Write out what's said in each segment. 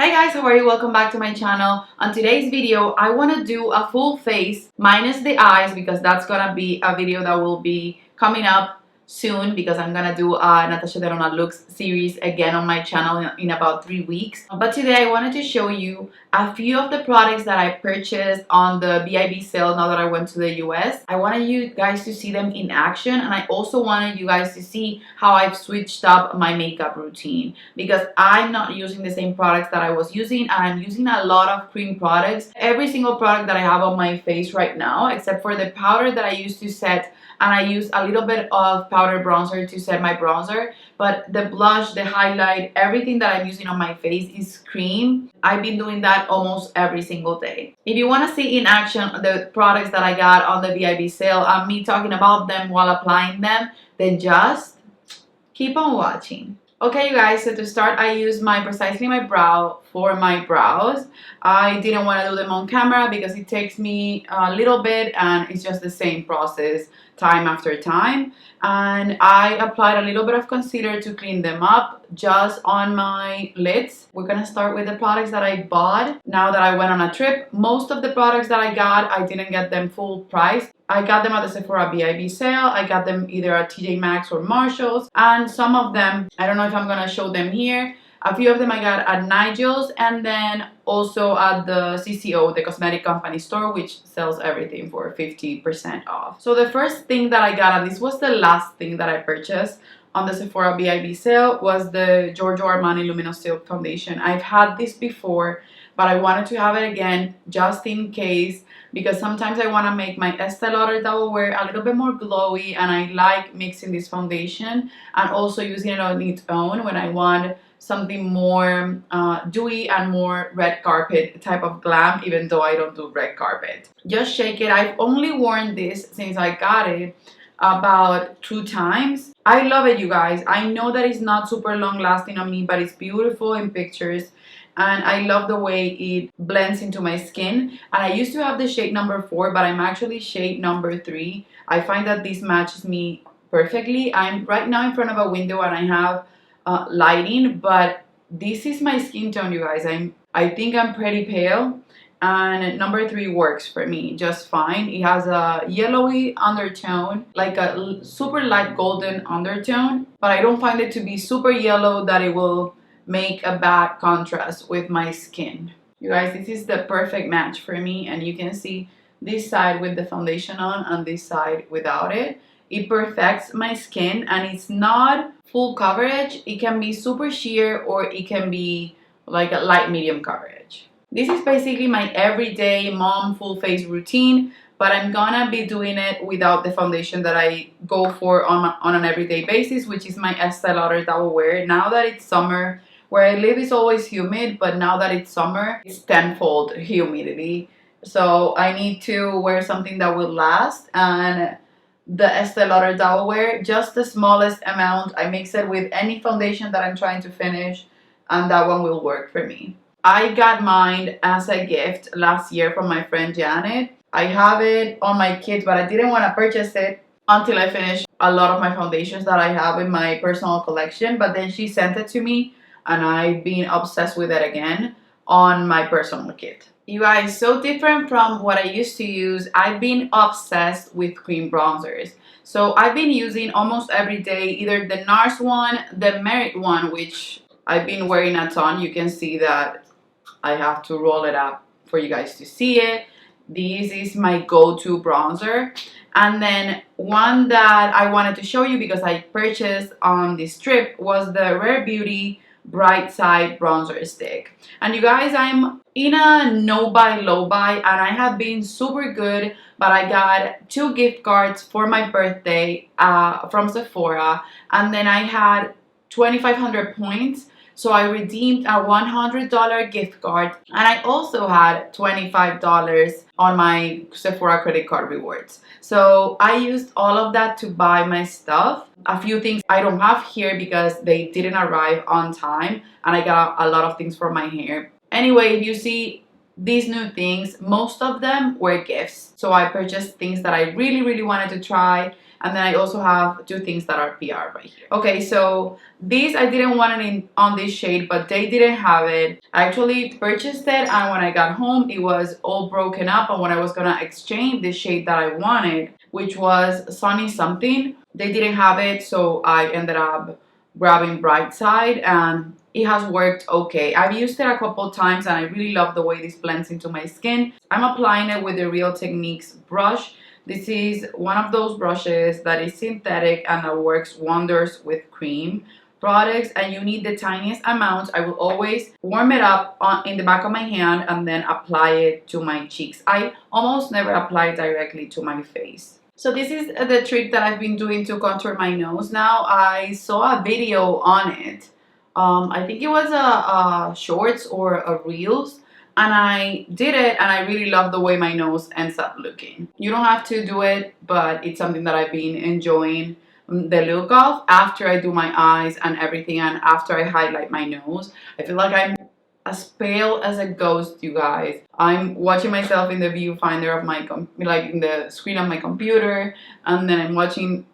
Hey guys, how are you? Welcome back to my channel. On today's video, I want to do a full face minus the eyes because that's gonna be a video that will be coming up soon because I'm gonna do a Natasha Denona looks series again on my channel in about 3 weeks. But today I wanted to show you a few of the products that I purchased on the BIB sale now that I went to the US. I wanted you guys to see them in action, and I also wanted you guys to see how I've switched up my makeup routine because I'm not using the same products that I was using, and I'm using a lot of cream products. Every single product that I have on my face right now, except for the powder that I used to set, and I use a little bit of powder bronzer to set my bronzer, but the blush, the highlight, everything that I'm using on my face is cream. I've been doing that almost every single day. If you want to see in action the products that I got on the VIB sale and me talking about them while applying them, then just keep on watching. Okay, you guys, so to start, I use my Precisely My Brow for my brows. I didn't want to do them on camera because it takes me a little bit and it's just the same process time after time. And I applied a little bit of concealer to clean them up just on my lids. We're gonna start with the products that I bought now that I went on a trip. Most of the products that I got, I didn't get them full price. I got them at the Sephora BIB sale. I got them either at TJ Maxx or Marshalls. And some of them, I don't know if I'm gonna show them here. A few of them I got at Nigel's and then also at the CCO, the cosmetic company store, which sells everything for 50% off. So the first thing that I got, and this was the last thing that I purchased on the Sephora BIB sale, was the Giorgio Armani Luminous Silk Foundation. I've had this before, but I wanted to have it again just in case, because sometimes I want to make my Estee Lauder Double Wear a little bit more glowy, and I like mixing this foundation and also using it on its own when I want something more dewy and more red carpet type of glam, even though I don't do red carpet. Just shake it. I've only worn this since I got it about 2 times. I love it, you guys. I know that it's not super long lasting on me, but it's beautiful in pictures. And I love the way it blends into my skin. And I used to have the shade number 4, but I'm actually shade number 3. I find that this matches me perfectly. I'm right now in front of a window and I have lighting, but this is my skin tone, you guys. I think I'm pretty pale, and number 3 works for me just fine. It has a yellowy undertone, like a super light golden undertone, but I don't find it to be super yellow that it will make a bad contrast with my skin. You guys, this is the perfect match for me, and you can see this side with the foundation on and this side without it. It perfects my skin, and it's not full coverage. It can be super sheer or it can be like a light medium coverage. This is basically my everyday mom full face routine, but I'm gonna be doing it without the foundation that I go for on an everyday basis, which is my Estee Lauder Double Wear. Now that it's summer, where I live is always humid, but now that it's summer, it's tenfold humidity. So I need to wear something that will last, and the Estee Lauder Double Wear, just the smallest amount. I mix it with any foundation that I'm trying to finish, and that one will work for me. I got mine as a gift last year from my friend Janet. I have it on my kit, but I didn't want to purchase it until I finished a lot of my foundations that I have in my personal collection, but then she sent it to me and I've been obsessed with it again on my personal kit. You guys, so different from what I used to use. I've been obsessed with cream bronzers. So I've been using almost every day either the NARS one, the Merit one, which I've been wearing a ton. You can see that I have to roll it up for you guys to see it. This is my go-to bronzer. And then one that I wanted to show you because I purchased on this trip was the Rare Beauty Bright Side Bronzer Stick. And you guys, I'm in a no buy low buy, and I have been super good, but I got 2 gift cards for my birthday from Sephora, and then I had 2,500 points, so I redeemed a $100 gift card, and I also had $25 on my Sephora credit card rewards. So I used all of that to buy my stuff. A few things I don't have here because they didn't arrive on time, and I got a lot of things for my hair. Anyway, if you see these new things, most of them were gifts. So I purchased things that I really wanted to try, and then I also have two things that are PR right here. Okay, so these I didn't want it on this shade, but they didn't have it. I actually purchased it, and when I got home it was all broken up, and when I was gonna exchange the shade that I wanted, which was Sunny Something, they didn't have it, so I ended up grabbing Bright Side, and it has worked okay. I've used it a couple times and I really love the way this blends into my skin. I'm applying it with the Real Techniques brush. This is one of those brushes that is synthetic and that works wonders with cream products, and you need the tiniest amount. I will always warm it up in the back of my hand and then apply it to my cheeks. I almost never apply it directly to my face. So this is the trick that I've been doing to contour my nose now. I saw a video on it. I think it was a shorts or a reels, and I did it and I really love the way my nose ends up looking. You don't have to do it, but it's something that I've been enjoying the look of after I do my eyes and everything, and after I highlight my nose. I feel like I'm as pale as a ghost, you guys. I'm watching myself in the viewfinder of my in the screen of my computer, and then I'm looking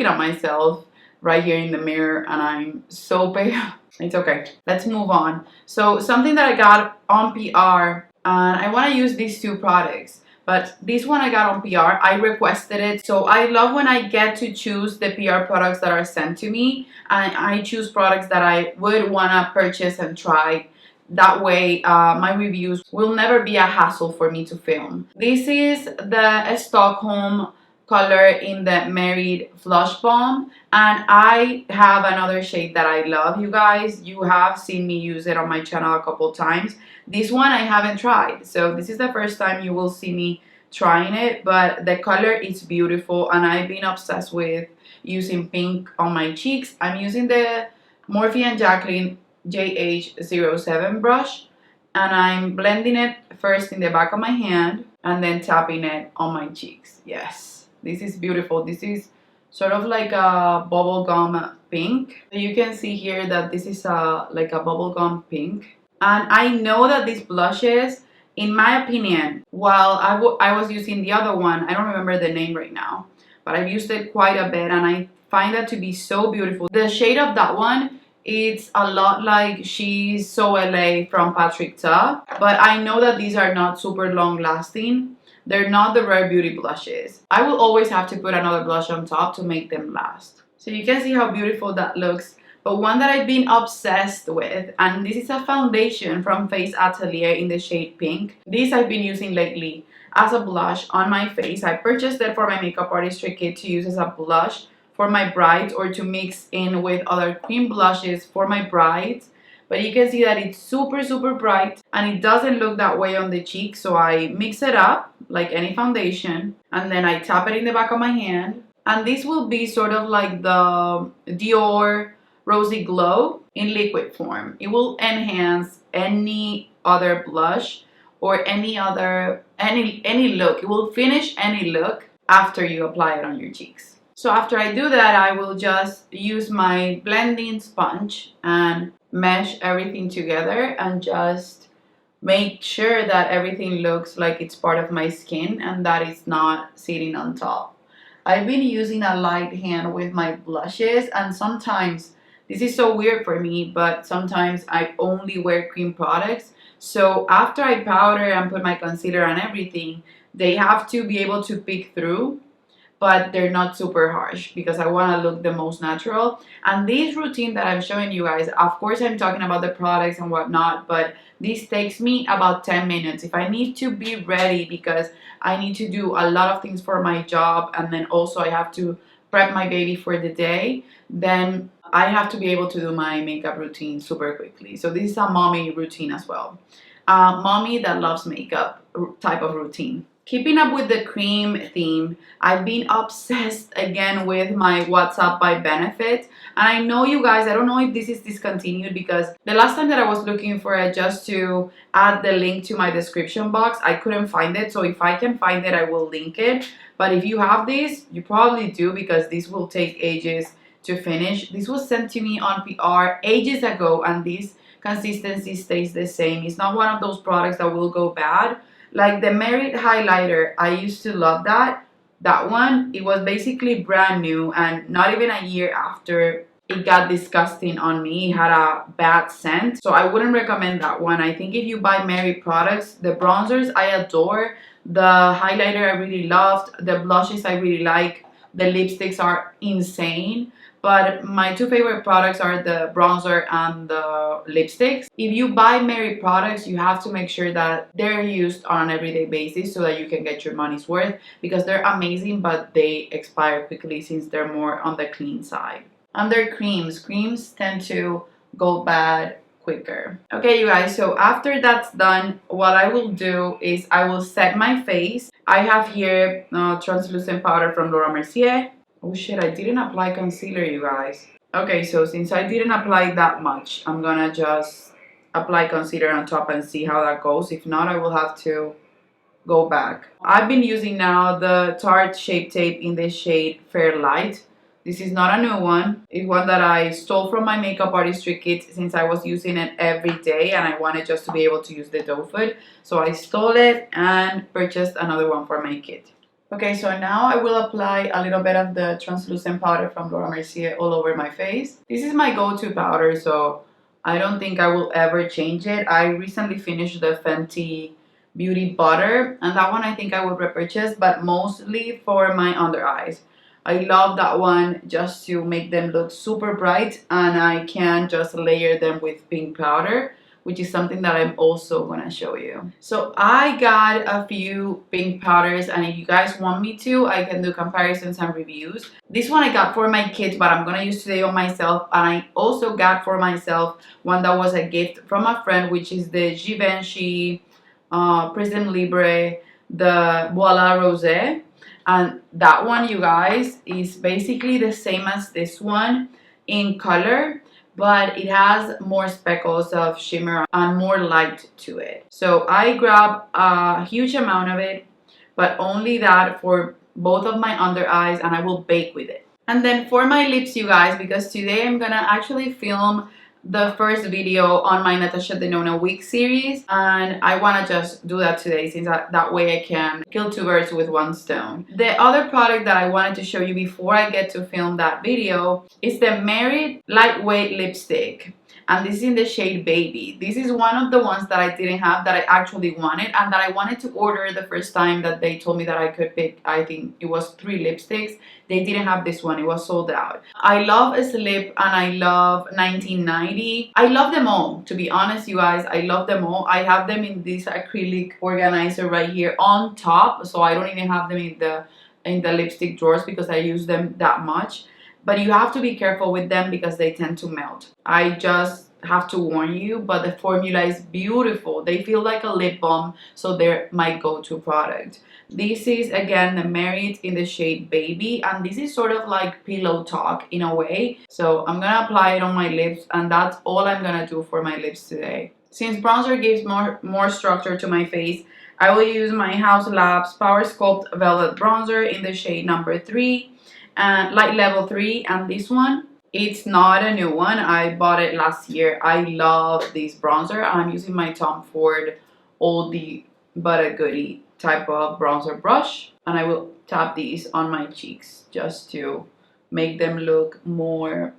at myself right here in the mirror, and I'm so pale. It's okay, let's move on. So something that I got on PR, and I want to use these two products, but this one I got on PR. I requested it, so I love when I get to choose the PR products that are sent to me, and I choose products that I would want to purchase and try. That way my reviews will never be a hassle for me to film. This is the Stockholm color in the Married Flush Balm, and I have another shade that I love, you guys. You have seen me use it on my channel a couple times. This one I haven't tried, so this is the first time you will see me trying it, but the color is beautiful, and I've been obsessed with using pink on my cheeks. I'm using the Morphe and Jacqueline JH07 brush, and I'm blending it first in the back of my hand and then tapping it on my cheeks. Yes, this is beautiful. This is sort of like a bubblegum pink. You can see here that this is like a bubblegum pink, and I know that these blushes, in my opinion, while I was using the other one, I don't remember the name right now, but I've used it quite a bit and I find that to be so beautiful. The shade of that one, it's a lot like She's So LA from Patrick Ta, but I know that these are not super long lasting. They're not the Rare Beauty blushes. I will always have to put another blush on top to make them last. So you can see how beautiful that looks. But one that I've been obsessed with, and this is a foundation from Face Atelier in the shade Pink. This I've been using lately as a blush on my face. I purchased it for my makeup artistry kit to use as a blush for my brides, or to mix in with other cream blushes for my brides. But you can see that it's super bright and it doesn't look that way on the cheek, so I mix it up like any foundation and then I tap it in the back of my hand, and this will be sort of like the Dior Rosy Glow in liquid form. It will enhance any other blush or any look. It will finish any look after you apply it on your cheeks. So after I do that, I will just use my blending sponge and mesh everything together and just make sure that everything looks like it's part of my skin and that it's not sitting on top. I've been using a light hand with my blushes, and sometimes, this is so weird for me, but sometimes I only wear cream products. So after I powder and put my concealer and everything, they have to be able to peek through, but they're not super harsh because I want to look the most natural. And this routine that I'm showing you guys, of course I'm talking about the products and whatnot, but this takes me about 10 minutes. If I need to be ready because I need to do a lot of things for my job, and then also I have to prep my baby for the day, then I have to be able to do my makeup routine super quickly. So this is a mommy routine as well. Mommy that loves makeup type of routine. Keeping up with the cream theme, I've been obsessed again with my What's Up by Benefit. And I know you guys, I don't know if this is discontinued, because the last time that I was looking for it just to add the link to my description box, I couldn't find it. So if I can find it, I will link it. But if you have this, you probably do, because this will take ages to finish. This was sent to me on PR ages ago, and this consistency stays the same. It's not one of those products that will go bad. Like the Merit highlighter, I used to love that, That one, it was basically brand new, and not even a year after it got disgusting on me. It had a bad scent, so I wouldn't recommend that one. I think if you buy Mary products, the bronzers I adore, the highlighter I really loved, the blushes I really like, the lipsticks are insane. But my two favorite products are the bronzer and the lipsticks. If you buy Mary products, you have to make sure that they're used on an everyday basis so that you can get your money's worth, because they're amazing, but they expire quickly since they're more on the clean side. And their creams tend to go bad quicker. Okay, you guys, so after that's done, what I will do is I will set my face. I have here translucent powder from Laura Mercier. Oh shit, I didn't apply concealer, you guys. Okay, so since I didn't apply that much, I'm gonna just apply concealer on top and see how that goes. If not, I will have to go back. I've been using now the Tarte Shape Tape in the shade Fair Light. This is not a new one. It's one that I stole from my makeup artistry kit since I was using it every day and I wanted just to be able to use the doe foot. So I stole it and purchased another one for my kit. Okay, so now I will apply a little bit of the translucent powder from Laura Mercier all over my face. This is my go-to powder, so I don't think I will ever change it. I recently finished the Fenty Beauty Butter, and that one I think I would repurchase, but mostly for my under eyes. I love that one just to make them look super bright, and I can just layer them with pink powder, which is something that I'm also gonna show you. So I got a few pink powders, and if you guys want me to, I can do comparisons and reviews. This one I got for my kids, but I'm gonna use today on myself, and I also got for myself one that was a gift from a friend, which is the Givenchy Prism Libre, the Voila Rosé. And that one, you guys, is basically the same as this one in color, but it has more speckles of shimmer and more light to it. So I grabbed a huge amount of it, but only that for both of my under eyes, and I will bake with it. And then for my lips, you guys, because today I'm gonna actually film the first video on my Natasha Denona wig series, and I want to just do that today since that way I can kill two birds with one stone. The other product that I wanted to show you before I get to film that video is the Merit Lightweight Lipstick, and this is in the shade Baby. This is one of the ones that I didn't have that I actually wanted and that I wanted to order the first time that they told me that I could pick, I think it was 3 lipsticks. They didn't have this one, it was sold out. I love Slip and I love 1990. I love them all, to be honest, you guys. I love them all. I have them in this acrylic organizer right here on top, so I don't even have them in the lipstick drawers because I use them that much. But you have to be careful with them because they tend to melt. I just have to warn you, but the formula is beautiful. They feel like a lip balm, so they're my go-to product. This is again the Merit in the shade Baby, and this is sort of like pillow talk in a way. So I'm gonna apply it on my lips, and that's all I'm gonna do for my lips today. Since bronzer gives more structure to my face, I will use my House Labs Power Sculpt Velvet Bronzer in the shade number 3. And light level 3, and this one, it's not a new one. I bought it last year. I love this bronzer. I'm using my Tom Ford oldie but a goodie type of bronzer brush, and I will tap these on my cheeks just to make them look more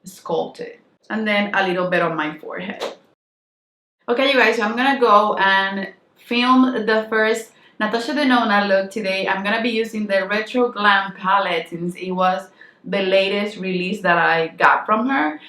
sculpted, and then a little bit on my forehead. Okay, you guys, so I'm gonna go and film the first Natasha Denona look today. I'm gonna be using the Retro Glam palette since it was the latest release that I got from her,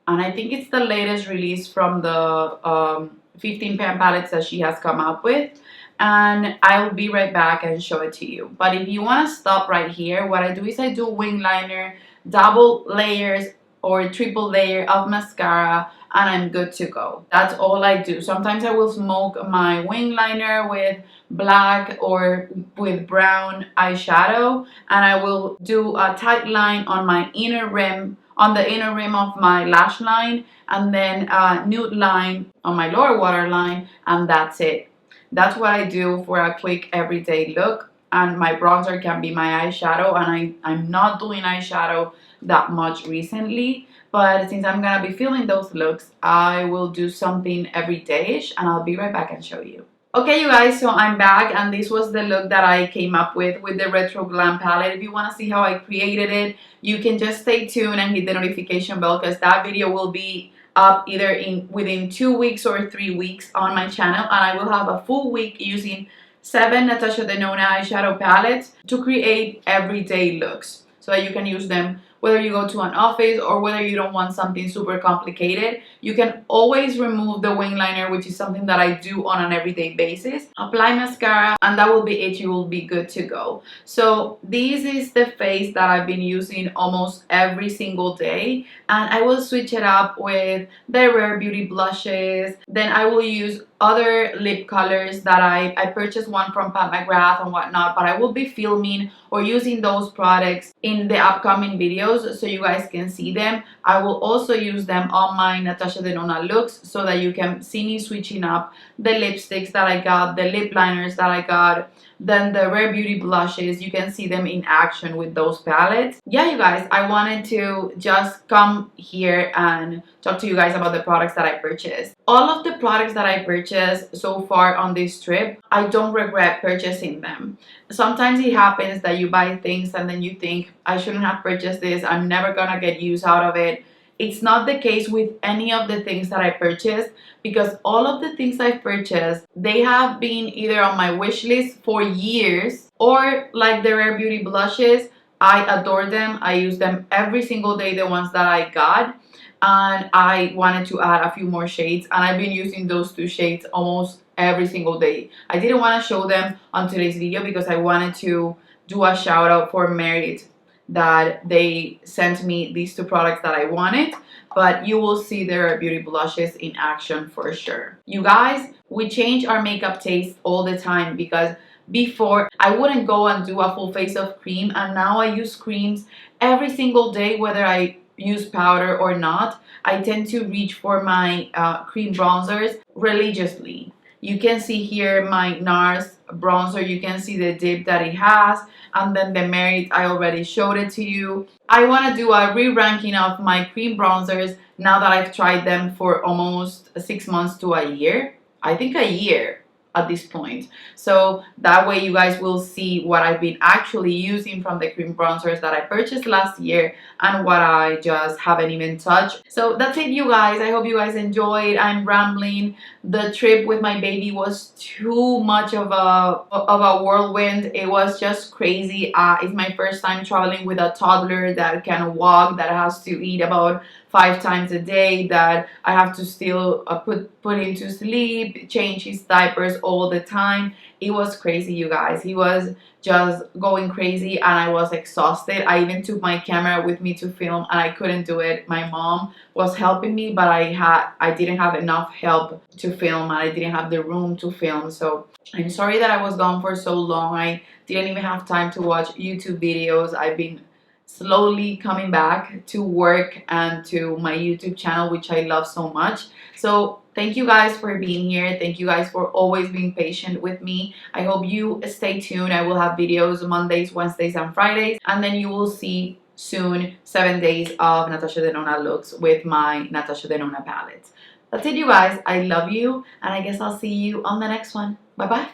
and I think it's the latest release from the 15 pan palettes that she has come up with. And I will be right back and show it to you. But if you want to stop right here, what I do is I do wing liner, double layers or triple layer of mascara, and I'm good to go. That's all I do. Sometimes I will smoke my wing liner with black or with brown eyeshadow, and I will do a tight line on my inner rim, on the inner rim of my lash line, and then a nude line on my lower waterline, and that's it. That's what I do for a quick everyday look, and my bronzer can be my eyeshadow, and I'm not doing eyeshadow that much recently, but since I'm gonna be filming those looks, I will do something everyday-ish, and I'll be right back and show you. Okay, you guys, so I'm back, and this was the look that I came up with the Retro Glam palette. If you want to see how I created it, you can just stay tuned and hit the notification bell, because that video will be up either within 2 weeks or 3 weeks on my channel, and I will have a full week using 7 Natasha Denona eyeshadow palettes to create everyday looks, so that you can use them whether you go to an office or whether you don't want something super complicated. You can always remove the wing liner, which is something that I do on an everyday basis. Apply mascara, and that will be it. You will be good to go. So this is the face that I've been using almost every single day, and I will switch it up with the Rare Beauty blushes. Then I will use other lip colors that I purchased one from Pat McGrath and whatnot, but I will be filming or using those products in the upcoming videos so you guys can see them. I will also use them on my Natasha Denona looks so that you can see me switching up the lipsticks that I got, the lip liners that I got, then the Rare Beauty blushes. You can see them in action with those palettes. Yeah, you guys, I wanted to just come here and talk to you guys about the products that I purchased. All of the products that I purchased so far on this trip, I don't regret purchasing them. Sometimes it happens that you buy things and then you think, I shouldn't have purchased this, I'm never gonna get use out of it. It's not the case with any of the things that I purchased, because all of the things I purchased, they have been either on my wish list for years, or like the Rare Beauty blushes, I adore them. I use them every single day, the ones that I got, and I wanted to add a few more shades, and I've been using those 2 shades almost every single day. I didn't want to show them on today's video because I wanted to do a shout out for Merit, that they sent me these 2 products that I wanted, but you will see their beauty blushes in action for sure. You guys, we change our makeup taste all the time, because before I wouldn't go and do a full face of cream, and now I use creams every single day whether I use powder or not. I tend to reach for my cream bronzers religiously. You can see here my NARS bronzer. You can see the dip that it has, and then the Merit, I already showed it to you. I want to do a re-ranking of my cream bronzers now that I've tried them for almost 6 months to a year. I think a year at this point, so that way you guys will see what I've been actually using from the cream bronzers that I purchased last year and what I just haven't even touched. So that's it, you guys. I hope you guys enjoyed. I'm rambling. The trip with my baby was too much of a whirlwind. It was just crazy. It's my first time traveling with a toddler that can walk, that has to eat about 5 times a day, that I have to still put him to sleep, change his diapers all the time. It was crazy, you guys. He was just going crazy, and I was exhausted. I even took my camera with me to film, and I couldn't do it. My mom was helping me, but I didn't have enough help to film, and I didn't have the room to film. So I'm sorry that I was gone for so long. I didn't even have time to watch YouTube videos. I've been slowly coming back to work and to my YouTube channel, which I love so much. So thank you guys for being here. Thank you guys for always being patient with me. I hope you stay tuned. I will have videos Mondays, Wednesdays, and Fridays, and then you will see soon 7 days of Natasha Denona looks with my Natasha Denona palettes. That's it, you guys. I love you, and I guess I'll see you on the next one. Bye bye.